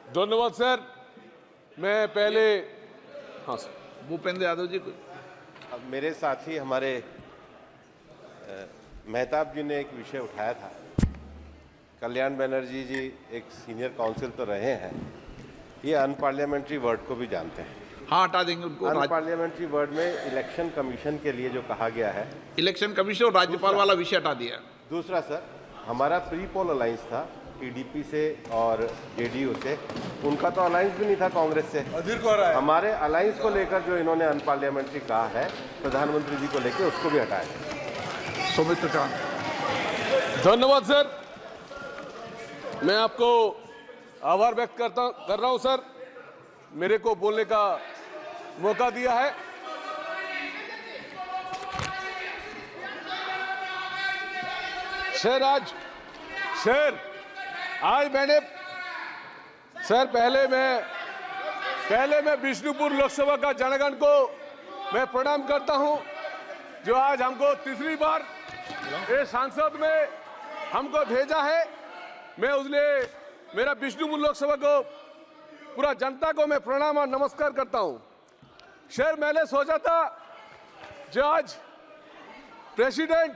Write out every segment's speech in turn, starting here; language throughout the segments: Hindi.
धन्यवाद सर। मैं पहले हाँ सर, भूपेंद्र यादव जी। अब मेरे साथी हमारे मेहताब जी ने एक विषय उठाया था। कल्याण बनर्जी जी एक सीनियर काउंसिल तो रहे हैं, ये अनपार्लियामेंट्री वर्ड को भी जानते हैं। हाँ, हटा देंगे उनको। अनपार्लियामेंट्री वर्ड में इलेक्शन कमीशन के लिए जो कहा गया है, इलेक्शन कमीशन और राज्यपाल वाला विषय हटा दिया। दूसरा सर, हमारा प्री पोल अलायंस था टीडीपी से और जेडीयू से, उनका तो अलायंस भी नहीं था कांग्रेस से। हमारे अलायंस को लेकर जो इन्होंने अनपार्लियामेंट्री कहा है प्रधानमंत्री जी को लेकर, उसको भी हटाया। सौमित्र खान। धन्यवाद सर। मैं आपको आभार व्यक्त कर रहा हूं सर, मेरे को बोलने का मौका दिया है। आज मैंने सर पहले मैं विष्णुपुर लोकसभा का जनगण को मैं प्रणाम करता हूं, जो आज हमको तीसरी बार इस सांसद में हमको भेजा है। मैं उसलिए मेरा विष्णुपुर लोकसभा को पूरा जनता को मैं प्रणाम और नमस्कार करता हूं। सर मैंने सोचा था जो आज प्रेसिडेंट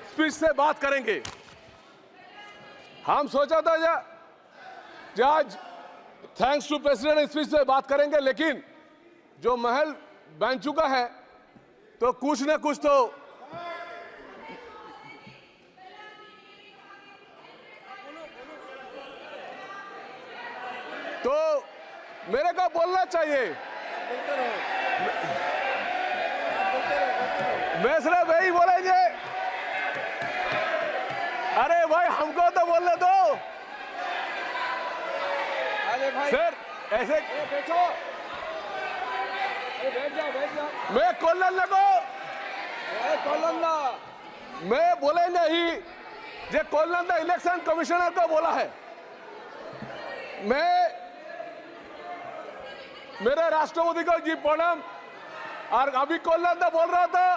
स्पीच से बात करेंगे, हम सोचा था जो आज थैंक्स टू प्रेसिडेंट स्पीच से बात करेंगे, लेकिन जो महल बन चुका है तो कुछ न कुछ तो मेरे को बोलना चाहिए। मैं सिर्फ वही बोलेंगे। अरे भाई हमको तो बोलने दो। अरे भाई सर ऐसे बैठो, बैठ जाओ। मैं मैं बोलेंगे ही जो कोलंदा इलेक्शन कमिश्नर को बोला है। मैं मेरे राष्ट्रपति को जी प्रणाम। और अभी कोलंदा बोल रहा था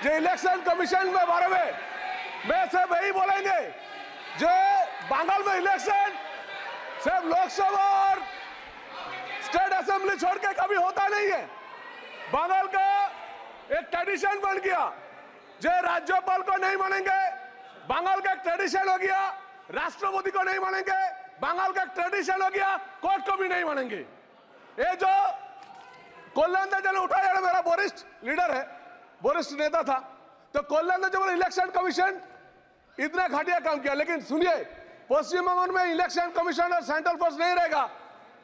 जो इलेक्शन कमीशन में बारे में मैं सिर्फ यही बोलेंगे जो बंगाल में इलेक्शन सिर्फ लोकसभा और स्टेट असेंबली छोड़ के कभी होता नहीं है। बंगाल का एक ट्रेडिशन बन गया जो राज्यपाल को नहीं मानेंगे, बंगाल का एक ट्रेडिशन हो गया। राष्ट्रपति को नहीं मानेंगे, बंगाल का एक ट्रेडिशन हो गया। कोर्ट को भी नहीं मानेंगे। ये जो कोल्लंदा जन उठाया, मेरा वरिष्ठ लीडर है, वरिष्ठ नेता था, तो कोल्लंदा जब इलेक्शन कमीशन इतना घटिया काम किया। लेकिन सुनिए, पश्चिम बंगाल में इलेक्शन कमीशन और सेंट्रल फोर्स नहीं रहेगा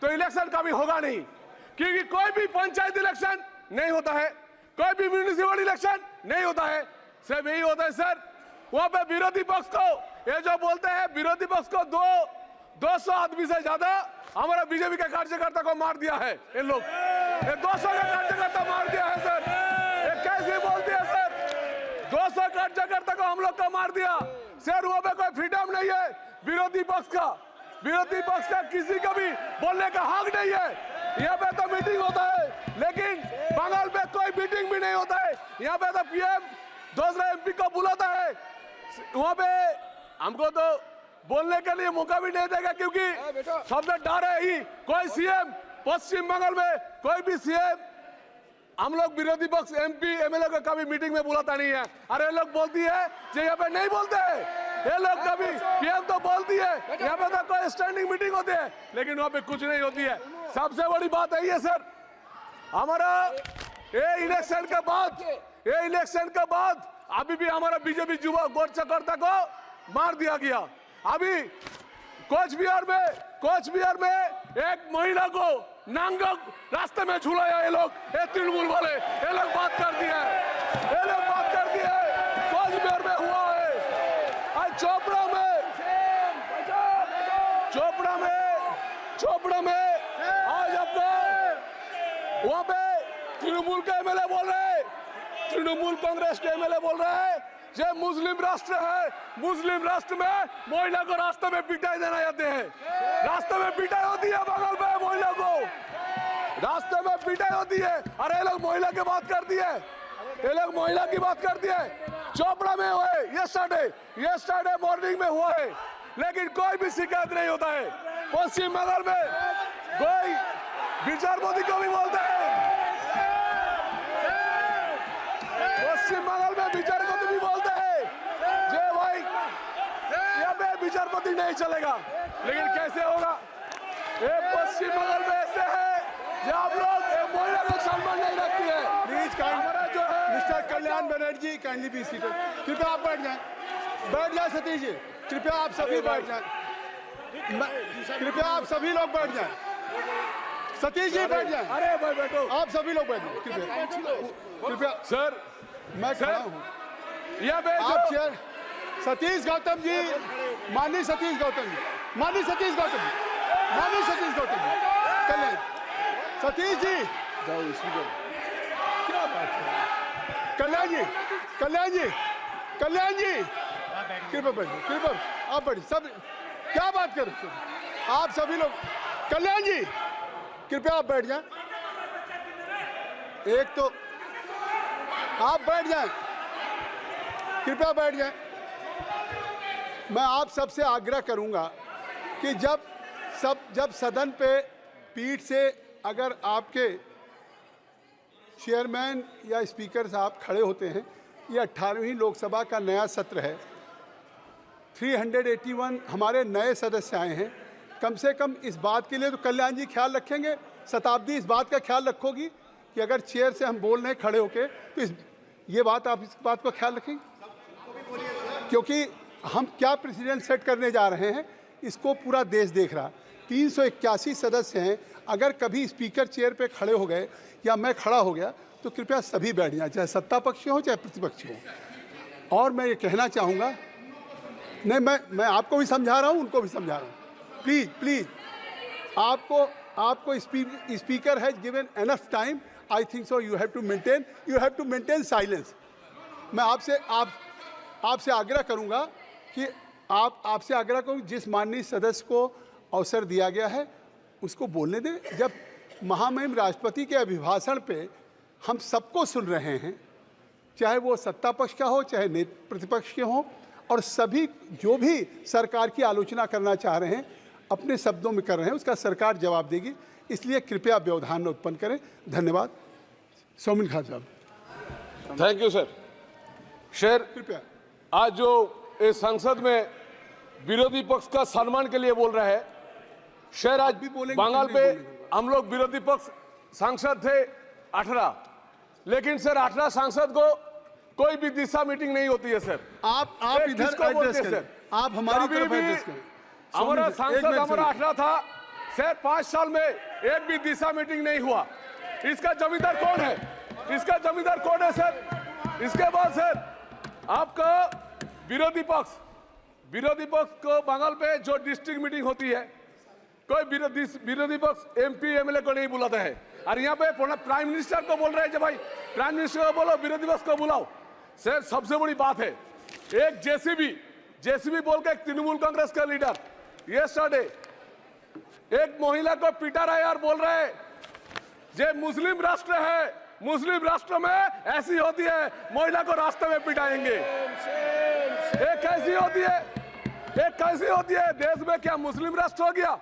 तो इलेक्शन कभी होगा नहीं, क्योंकि कोई भी पंचायत इलेक्शन नहीं होता है, कोई भी म्यूनिसिपल इलेक्शन नहीं होता है। सिर्फ यही होता है सर, वहां पे विरोधी पक्ष को ये जो बोलते हैं, विरोधी पक्ष को 200 आदमी से ज्यादा हमारा बीजेपी के कार्यकर्ता को मार दिया है। इन लोग 200 का कार्यकर्ता मार दिया है सर। ये कैसे बोलते हैं सर? 200 कार्यकर्ता को हम लोग का मार दिया सर। वहां पे कोई फ्रीडम नहीं है विरोधी पक्ष का। विरोधी पक्ष का किसी का भी बोलने का हक नहीं है। यहाँ पे तो मीटिंग होता है, लेकिन बंगाल पे कोई मीटिंग भी नहीं होता है। यहाँ पे तो पीएम दूसरा एमपी को बुलाता है, वहां पे हमको तो बोलने के लिए मौका भी नहीं देगा, क्योंकि सबसे डर है ही कोई सीएम पश्चिम बंगाल में कोई भी सीएम हम लोग विरोधी पक्ष एमपी एमएलए को कभी मीटिंग में बुलाता नहीं है। अरे लोग बोलती है जो यहाँ पे नहीं बोलते हैं, ये लोग कभी पीएम तो बोलती है, यहाँ पे तो कोई स्टैंडिंग मीटिंग होती है, लेकिन वहाँ पे कुछ नहीं होती है। सबसे बड़ी बात है ये सर, हमारा ये इलेक्शन के बाद अभी भी हमारा बीजेपी युवा कार्यकर्ता को मार दिया गया। अभी कोच बिहार में एक महिला को नंगा रास्ते में झुलाया ये लोग, ये तृणमूल वाले। ये लोग बात कर दिया है, कोच बिहार में हुआ है। आज चोपड़ा में आज आपका वहां पे तृणमूल के एमएलए बोल रहे हैं, तृणमूल कांग्रेस के एमएलए बोल रहे हैं ये मुस्लिम राष्ट्र है, मुस्लिम राष्ट्र में महिला को रास्ते में पिटाई देना जाते हैं। रास्ते में पिटाई होती है बंगाल में, महिला को रास्ते में पिटाई होती है। अरे लोग महिला की बात करती है, ये लोग महिला की बात करती है। चोपड़ा में हुआ है, ये स्टार्ट मॉर्निंग में हुआ है। लेकिन कोई भी शिकायत नहीं होता है। पश्चिम बंगाल में कोई विचारपति को भी बोलते हैं, पश्चिम बंगाल में विचारपति भी बोलते हैं जे भाई यहाँ पे विचारपति नहीं चलेगा। लेकिन कैसे होगा? ये पश्चिम बंगाल में ऐसे है जो आप लोग महिला को सम्मान नहीं रखती है। प्लीज हमारा जो है mister Kalyan Banerjee kindly be seated. कृपया आप बैठ जाएं, बैठ जाएं सतीश जी, कृपया आप सभी बैठ जाएं, कृपया आप सभी लोग बैठ जाएं, सतीश जी बैठ जाएं, अरे भाई बैठो आप सभी लोग बैठ जाएं, कृपया सर। मैं खड़ा हूँ, यहाँ पे आप चेयर सतीश गौतम जी, माननीय सतीश गौतम जी, माननीय सतीश गौतम जी, माननीय सतीश गौतम जी, कल्याण सतीश जी, क्या बात है? कल्याण जी, कल्याण जी, कल्याण जी, कृपया बैठिए, कृपया आप बैठिए, सब क्या बात कर रहे हैं आप सभी लोग? कल्याण जी कृपया आप बैठ जाएं, एक तो आप बैठ जाएं, कृपया बैठ जाएं। मैं आप सबसे आग्रह करूंगा कि जब सदन पे पीठ से अगर आपके चेयरमैन या स्पीकर साहब खड़े होते हैं, ये 18वीं लोकसभा का नया सत्र है, 381 हमारे नए सदस्य आए हैं। कम से कम इस बात के लिए तो कल्याण जी ख्याल रखेंगे, शताब्दी इस बात का ख्याल रखोगी कि अगर चेयर से हम बोल रहे हैं खड़े होके तो ये बात आप इस बात को ख्याल रखेंगे, क्योंकि हम क्या प्रेसिडेंट सेट करने जा रहे हैं इसको पूरा देश देख रहा। 381 सदस्य हैं, अगर कभी स्पीकर चेयर पे खड़े हो गए या मैं खड़ा हो गया तो कृपया सभी बैठ जाएं, चाहे सत्ता पक्षी हो चाहे प्रतिपक्षी हो। और मैं ये कहना चाहूँगा, नहीं मैं आपको भी समझा रहा हूँ, उनको भी समझा रहा हूँ, प्लीज़ प्लीज़ आपको speaker has given enough time, I think so you have to maintain silence. मैं आपसे आग्रह करूंगा कि आपसे आग्रह करूँ, जिस माननीय सदस्य को अवसर दिया गया है उसको बोलने दें। जब महामहिम राष्ट्रपति के अभिभाषण पे हम सबको सुन रहे हैं, चाहे वो सत्ता पक्ष का हो चाहे प्रतिपक्ष के हो, और सभी जो भी सरकार की आलोचना करना चाह रहे हैं अपने शब्दों में कर रहे हैं, उसका सरकार जवाब देगी। इसलिए कृपया व्यवधान न उत्पन्न करें। धन्यवाद। सौमिन खान साहब। Thank you sir. शेर कृपया आज जो इस संसद में विरोधी पक्ष का सम्मान के लिए बोल रहा है, शेर आज भी बोलेंगे, बंगाल फिर पे भी बोलेंगे। हम लोग विरोधी पक्ष सांसद थे 18, लेकिन सर 18 सांसद को कोई भी दिशा मीटिंग नहीं होती है सर। आप ये इधर किसको बोलते एड्रेस हैं करें, आप हमारी कभी तरफ भी एड्रेस करें। हमारा एक सांसद मिनट हमारा सुनिए। 18 था सर, 5 साल में एक भी दिशा मीटिंग नहीं हुआ। इसका जमींदार कौन है? इसका जमींदार कौन है सर? इसके बाद सर आपका विरोधी पक्ष को बंगाल पे जो डिस्ट्रिक्ट मीटिंग होती है, कोई विरोधी पक्ष एमपी एमएलए को नहीं बुलाता है। और यहाँ पे प्राइम मिनिस्टर को बोल रहे हैं, भाई प्राइम मिनिस्टर को बोलो, विरोधी पक्ष को बुलाओ। सर सबसे बड़ी बात है, एक जेसीबी बोल के एक तृणमूल कांग्रेस का लीडर यस्टरडे एक महिला को पिटा रहा है और बोल रहे हैं ये मुस्लिम राष्ट्र है, मुस्लिम राष्ट्र में ऐसी होती है, महिला को रास्ते में पिटाएंगे। एक कैसी होती है? देश में क्या मुस्लिम राष्ट्र हो गया?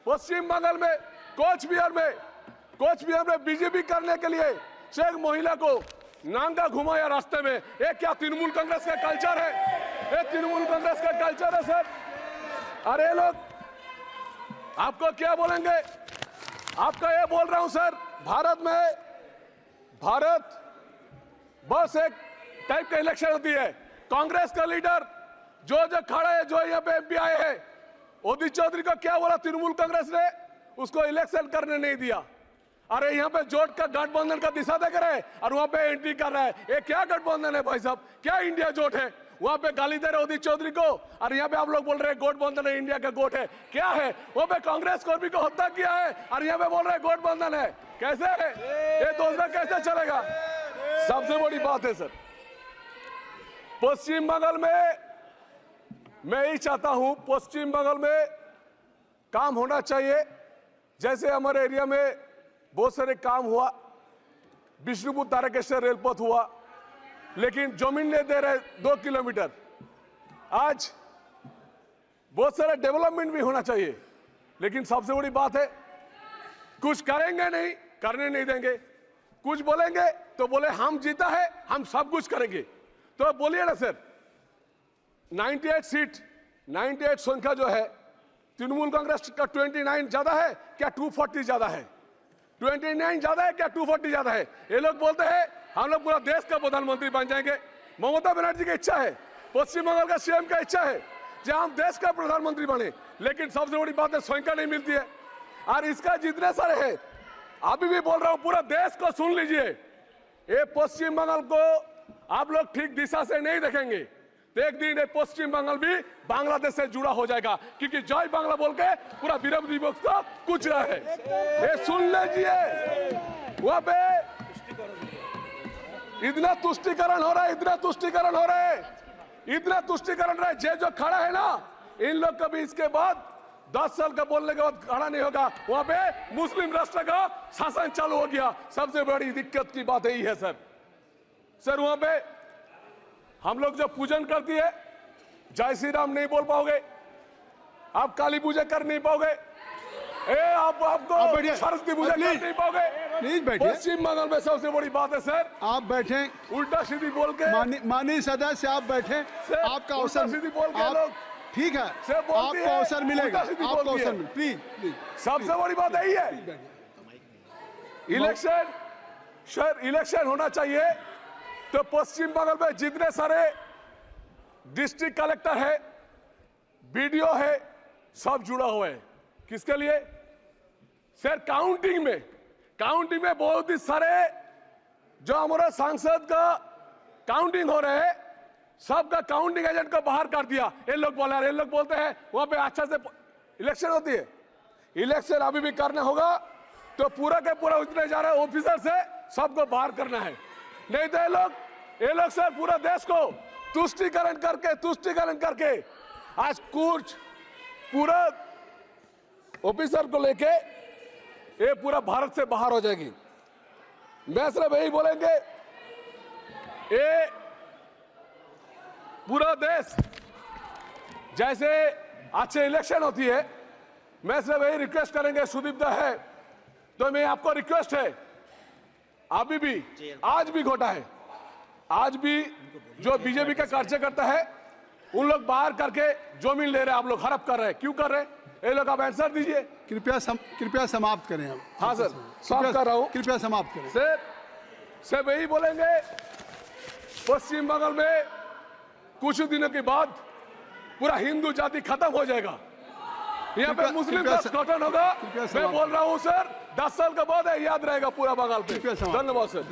पश्चिम बंगाल में कोच बिहार में बीजेपी करने के लिए एक महिला को नांगा घुमाया रास्ते में। ये क्या तृणमूल कांग्रेस का कल्चर है? ये तृणमूल कांग्रेस का कल्चर है सर। अरे लोग आपको क्या बोलेंगे? आपका ये बोल रहा हूं सर, भारत बस एक टाइप का इलेक्शन होती है। कांग्रेस का लीडर जो खड़ा है, जो यहाँ पे एमपी आए हैं, उदित चौधरी को क्या बोला तृणमूल कांग्रेस ने? उसको इलेक्शन करने नहीं दिया। अरे यहाँ पे जोट का गठबंधन का दिशा देकर है और वहां पे एंट्री कर रहा है। ये क्या गठबंधन है भाई साहब? क्या इंडिया जोट है? वहां पे गाली दे रहे उदित चौधरी को और यहाँ पे आप लोग बोल रहे हैं गठबंधन है, इंडिया का गोट है। क्या है? वहां पे कांग्रेस कर्मी को हत्या किया है और यहाँ पे बोल रहे हैं गठबंधन है। कैसे है ये? दूसरा कैसे चलेगा? सबसे बड़ी बात है सर, पश्चिम बंगाल में मैं यही चाहता हूं, पश्चिम बंगाल में काम होना चाहिए। जैसे हमारे एरिया में बहुत सारे काम हुआ, विष्णुपुर तारकेश्वर रेलपथ हुआ, लेकिन जमीन नहीं दे रहे 2 किलोमीटर। आज बहुत सारा डेवलपमेंट भी होना चाहिए, लेकिन सबसे बड़ी बात है कुछ करेंगे नहीं, करने नहीं देंगे। कुछ बोलेंगे तो बोले हम जीता है, हम सब कुछ करेंगे। तो बोलिए ना सर, 98 सीट, 98 संख्या जो है तृणमूल कांग्रेस का 29 ज्यादा है क्या 240 ज्यादा है? 29 ज्यादा है क्या 240 ज्यादा है? ये लोग बोलते हैं हम लोग पूरा देश का प्रधानमंत्री बन जाएंगे। ममता बनर्जी की इच्छा है, पश्चिम बंगाल का सीएम का इच्छा है कि हम देश का प्रधानमंत्री बने, लेकिन सबसे बड़ी बात है संख्या नहीं मिलती है। और इसका जितने सारे है, अभी भी बोल रहा हूं पूरा देश को सुन लीजिए, ये पश्चिम बंगाल को आप लोग ठीक दिशा से नहीं देखेंगे तो एक दिन ये पश्चिम बंगाल भी बांग्लादेश से जुड़ा हो जाएगा, क्योंकि जय बांग्ला बोल के पूरा विरोधी पक्ष को कुछ रहा है। ये सुन लीजिए, वहां पे इतना तुष्टिकरण हो रहा है, इतना तुष्टिकरण हो रहा है, इतना तुष्टिकरण रहा है। जो खड़ा है ना, इन लोग कभी इसके बाद 10 साल का बोलने के बाद खड़ा नहीं होगा। वहां पे मुस्लिम राष्ट्र का शासन चालू हो गया। सबसे बड़ी दिक्कत की बात यही है सर वहां पे हम लोग जब पूजन करती है, जय श्री राम नहीं बोल पाओगे, आप काली पूजा कर नहीं पाओगे, आपको सरस्वती पूजा कर नहीं पाओगे। प्लीज बैठिए। पश्चिम बंगाल में सबसे बड़ी बात है सर, आप बैठे, उल्टा सीधी बोल के माननीय सदस्य आप बैठे, आपका अवसर सीधी बोल के लोग ठीक है, आपको अवसर मिलेगा, आपको अवसर मिलेगा। प्लीज सबसे बड़ी बात यही है, इलेक्शन होना चाहिए तो पश्चिम बंगाल में जितने सारे डिस्ट्रिक्ट कलेक्टर है, बीडीओ है, सब जुड़ा हुआ है। किसके लिए सर? काउंटिंग में बहुत ही सारे जो हमारा सांसद का काउंटिंग हो रहे हैं, सबका काउंटिंग एजेंट को बाहर कर दिया। ये लोग बोलते हैं वहां पे अच्छा से इलेक्शन होती है। इलेक्शन अभी भी करना होगा तो पूरा के पूरा उतने जा रहे ऑफिसर से सबको बाहर करना है, नहीं तो ये लोग सर पूरा देश को तुष्टिकरण करके आज कुछ पूरा ऑफिसर को लेके ये पूरा भारत से बाहर हो जाएगी। मैं सिर्फ यही बोलेंगे, ये पूरा देश जैसे अच्छे इलेक्शन होती है, मैं सिर्फ यही रिक्वेस्ट करेंगे, सुदीप दा है तो मैं आपको रिक्वेस्ट है, अभी भी आज भी घोटा है, आज भी जो बीजेपी का कार्यकर्ता है उन लोग बाहर करके जमीन ले रहे हैं, आप लोग हड़प कर रहे हैं, क्यों कर रहे हैं? ये लोग आप आंसर दीजिए। कृपया समाप्त करें आप। हाँ सर, समाप्त कर रहा हूँ। कृपया समाप्त करें सर यही बोलेंगे, पश्चिम बंगाल में कुछ दिनों के बाद पूरा हिंदू जाति खत्म हो जाएगा, यहाँ पे मुस्लिम का गठन होगा। मैं बोल रहा हूँ सर, 10 साल के बाद याद रहेगा पूरा बंगाल पे। धन्यवाद सर।